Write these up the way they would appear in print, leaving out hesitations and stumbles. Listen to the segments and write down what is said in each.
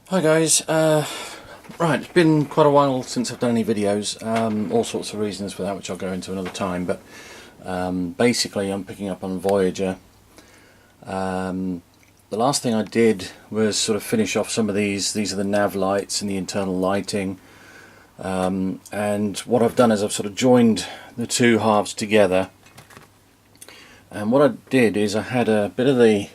Hi guys, right, it's been quite a while since I've done any videos, all sorts of reasons for that which I'll go into another time, but basically I'm picking up on Voyager. The last thing I did was sort of finish off some of these are the nav lights and the internal lighting, and what I've done is I've sort of joined the two halves together, and what I did is I had a bit of the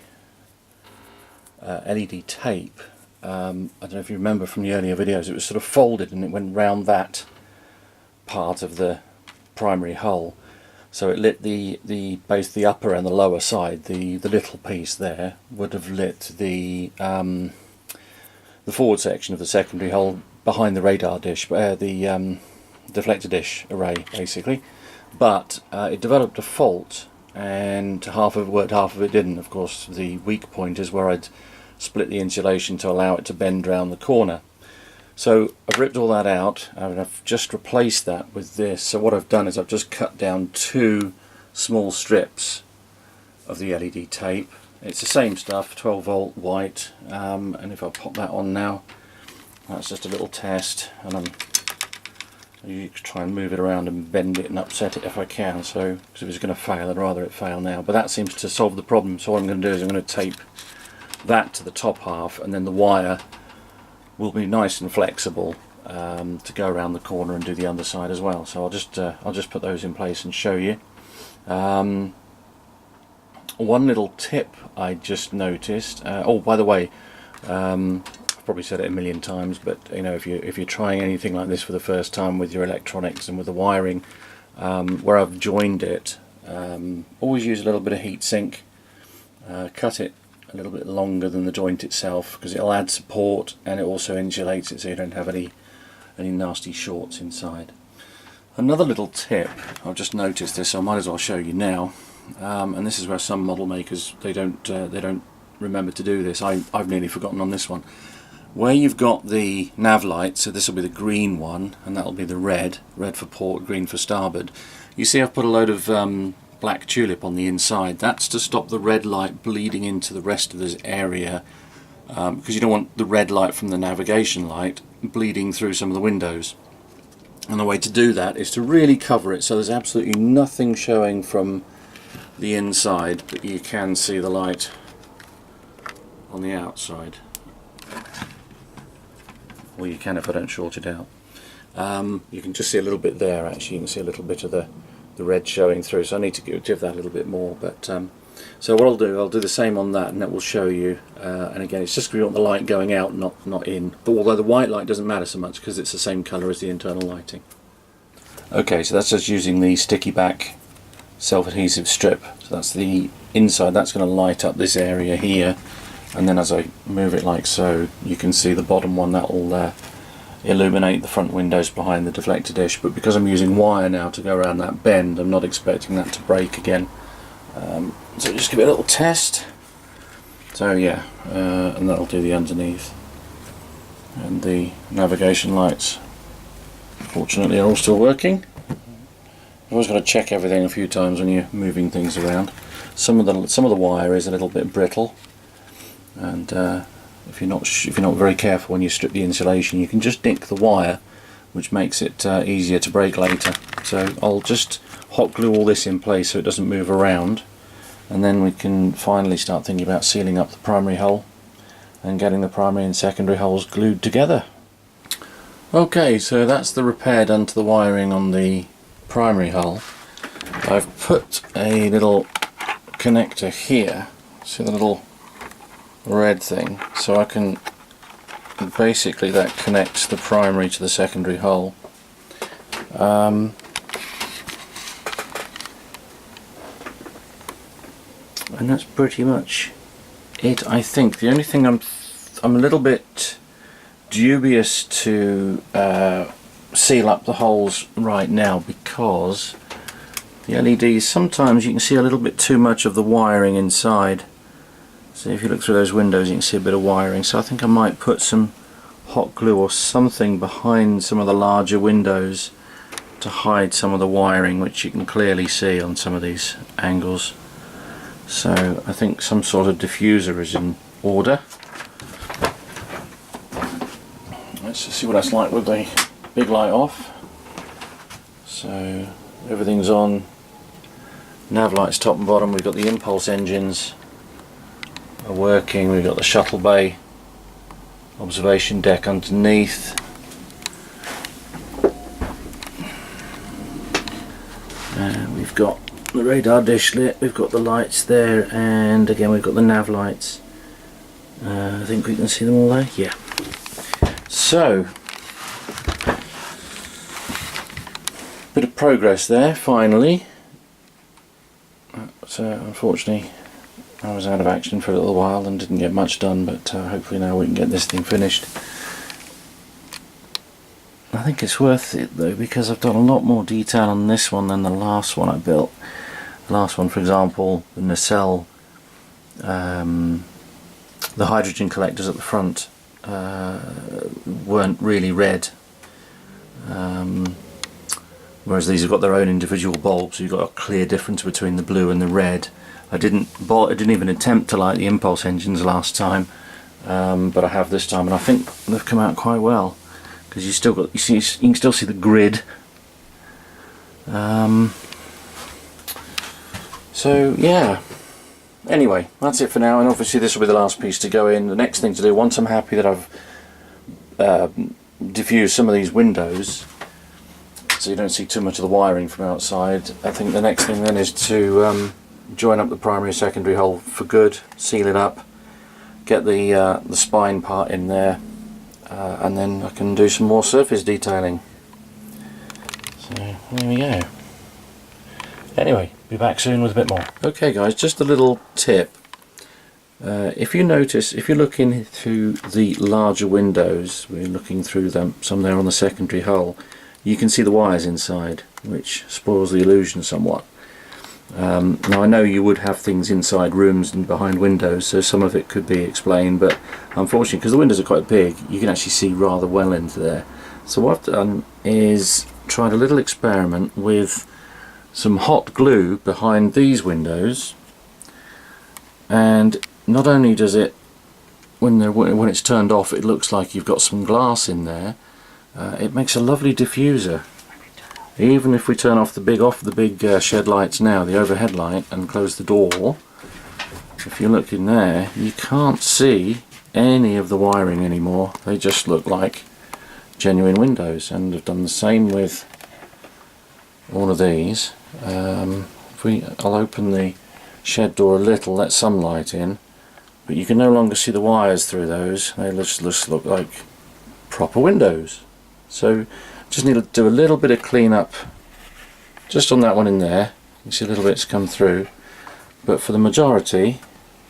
LED tape. I don't know if you remember from the earlier videos, it was sort of folded and it went round that part of the primary hull, so it lit both the upper and the lower side. The little piece there would have lit the forward section of the secondary hull behind the radar dish, the deflector dish array basically, but it developed a fault and half of it worked, half of it didn't. Of course the weak point is where I'd split the insulation to allow it to bend round the corner. So I've ripped all that out and I've just replaced that with this. So what I've done is I've just cut down two small strips of the LED tape. It's the same stuff, 12 volt white, and if I pop that on now, that's just a little test, and you try and move it around and bend it and upset it if I can, so because if it's going to fail I'd rather it fail now, but that seems to solve the problem. So what I'm going to do is I'm going to tape that to the top half, and then the wire will be nice and flexible to go around the corner and do the underside as well. So I'll just put those in place and show you. One little tip I just noticed. Oh, by the way, I've probably said it a million times, but you know, if you're trying anything like this for the first time with your electronics and with the wiring, where I've joined it, always use a little bit of heat sink. Cut it a little bit longer than the joint itself, because it'll add support and it also insulates it so you don't have any nasty shorts inside. Another little tip, I've just noticed this, so I might as well show you now, and this is where some model makers they don't remember to do this. I've nearly forgotten on this one. Where you've got the nav light, so this will be the green one and that'll be the red for port, green for starboard. You see I've put a load of black tulip on the inside. That's to stop the red light bleeding into the rest of this area, because you don't want the red light from the navigation light bleeding through some of the windows. And the way to do that is to really cover it so there's absolutely nothing showing from the inside, but you can see the light on the outside. Or you can if I don't short it out. You can just see a little bit there, actually. You can see a little bit of the red showing through, so I need to give that a little bit more, but so what I'll do the same on that, and that will show you, and again it's just because we want the light going out, not in, but although the white light doesn't matter so much because it's the same colour as the internal lighting. Okay, so that's just using the sticky back self-adhesive strip, so that's the inside. That's going to light up this area here, and then as I move it like so, you can see the bottom one, that will illuminate the front windows behind the deflector dish. But because I'm using wire now to go around that bend, I'm not expecting that to break again. So just give it a little test. So yeah, and that'll do the underneath. And the navigation lights, fortunately, are all still working. You've always got to check everything a few times when you're moving things around. Some of the wire is a little bit brittle, and if you're not very careful when you strip the insulation, you can just nick the wire, which makes it easier to break later. So I'll just hot glue all this in place so it doesn't move around, and then we can finally start thinking about sealing up the primary hull and getting the primary and secondary hulls glued together. Okay, so that's the repair done to the wiring on the primary hull. I've put a little connector here, see the little red thing, so I can basically, that connects the primary to the secondary hull. And that's pretty much it, I think. The only thing I'm a little bit dubious to seal up the holes right now, because the LEDs, sometimes you can see a little bit too much of the wiring inside. So if you look through those windows you can see a bit of wiring, so I think I might put some hot glue or something behind some of the larger windows to hide some of the wiring, which you can clearly see on some of these angles. So I think some sort of diffuser is in order. let's just see what that's like with the big light off. So everything's on, nav lights top and bottom, we've got the impulse engines are working, we've got the shuttle bay, observation deck underneath. And we've got the radar dish lit, we've got the lights there, and again we've got the nav lights. I think we can see them all there, yeah. So, bit of progress there, finally. So unfortunately I was out of action for a little while and didn't get much done, but hopefully now we can get this thing finished. I think it's worth it though, because I've done a lot more detail on this one than the last one I built. The last one, for example, the nacelle, the hydrogen collectors at the front weren't really red, whereas these have got their own individual bulbs, so you've got a clear difference between the blue and the red. I didn't even attempt to light the impulse engines last time, but I have this time, and I think they've come out quite well. Because you can still see the grid. So yeah. Anyway, that's it for now, and obviously this will be the last piece to go in. The next thing to do, once I'm happy that I've diffused some of these windows, so you don't see too much of the wiring from outside, I think the next thing then is to join up the primary and secondary hull for good, seal it up, get the spine part in there. And then I can do some more surface detailing. So there we go. Anyway, be back soon with a bit more. Okay guys, just a little tip. If you notice, if you're looking through the larger windows, we're looking through them, some there on the secondary hull, you can see the wires inside, which spoils the illusion somewhat. Now I know you would have things inside rooms and behind windows, so some of it could be explained, but unfortunately, because the windows are quite big, you can actually see rather well into there. So what I've done is tried a little experiment with some hot glue behind these windows, and not only does it, when it's turned off, it looks like you've got some glass in there, it makes a lovely diffuser. Even if we turn off the big shed lights now, the overhead light, and close the door, if you look in there, you can't see any of the wiring anymore. They just look like genuine windows, and I've done the same with all of these. I'll open the shed door a little, let some light in, but you can no longer see the wires through those. They just look like proper windows. So just need to do a little bit of cleanup just on that one in there. You see little bits come through, but for the majority,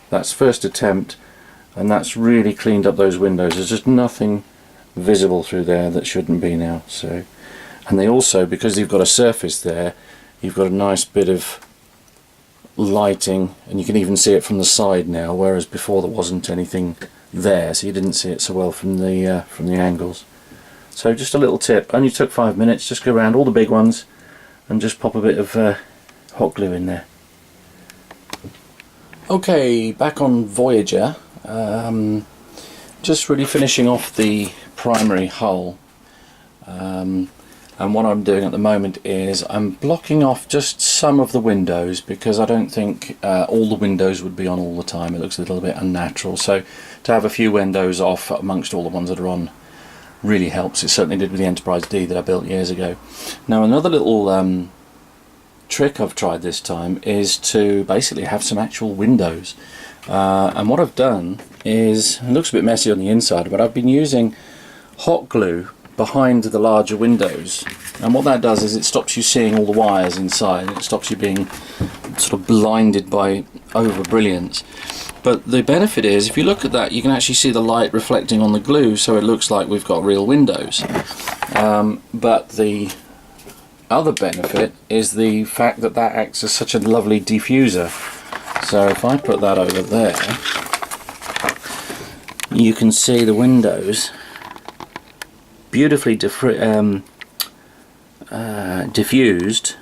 that's first attempt, and that's really cleaned up those windows. There's just nothing visible through there that shouldn't be now. So, and they also, because you've got a surface there, you've got a nice bit of lighting, and you can even see it from the side now, whereas before there wasn't anything there, so you didn't see it so well from the angles. So just a little tip, only took 5 minutes, just go around all the big ones and just pop a bit of hot glue in there. Okay, back on Voyager, just really finishing off the primary hull, and what I'm doing at the moment is I'm blocking off just some of the windows, because I don't think all the windows would be on all the time. It looks a little bit unnatural, so to have a few windows off amongst all the ones that are on really helps. It certainly did with the Enterprise D that I built years ago. Now another little trick I've tried this time is to basically have some actual windows, and what I've done is, it looks a bit messy on the inside, but I've been using hot glue behind the larger windows, and what that does is it stops you seeing all the wires inside. It stops you being sort of blinded by over brilliance. But the benefit is, if you look at that, you can actually see the light reflecting on the glue, so it looks like we've got real windows. But the other benefit is the fact that that acts as such a lovely diffuser. So if I put that over there, you can see the windows beautifully diffused,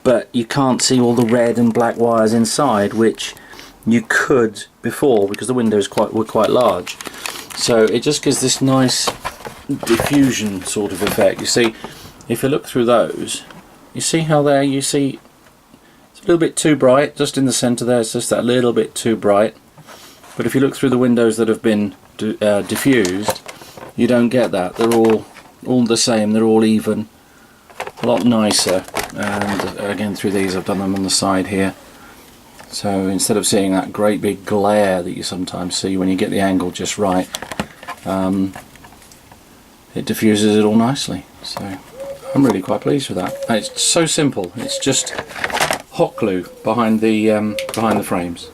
but you can't see all the red and black wires inside, which you could before, because the windows were quite large. So it just gives this nice diffusion sort of effect. You see, if you look through those, you see how there, you see it's a little bit too bright, just in the centre there, it's just that little bit too bright. But if you look through the windows that have been diffused, you don't get that. They're all the same, they're all even, a lot nicer. And again, through these I've done them on the side here. So instead of seeing that great big glare that you sometimes see when you get the angle just right, it diffuses it all nicely. So I'm really quite pleased with that. And it's so simple. It's just hot glue behind the frames.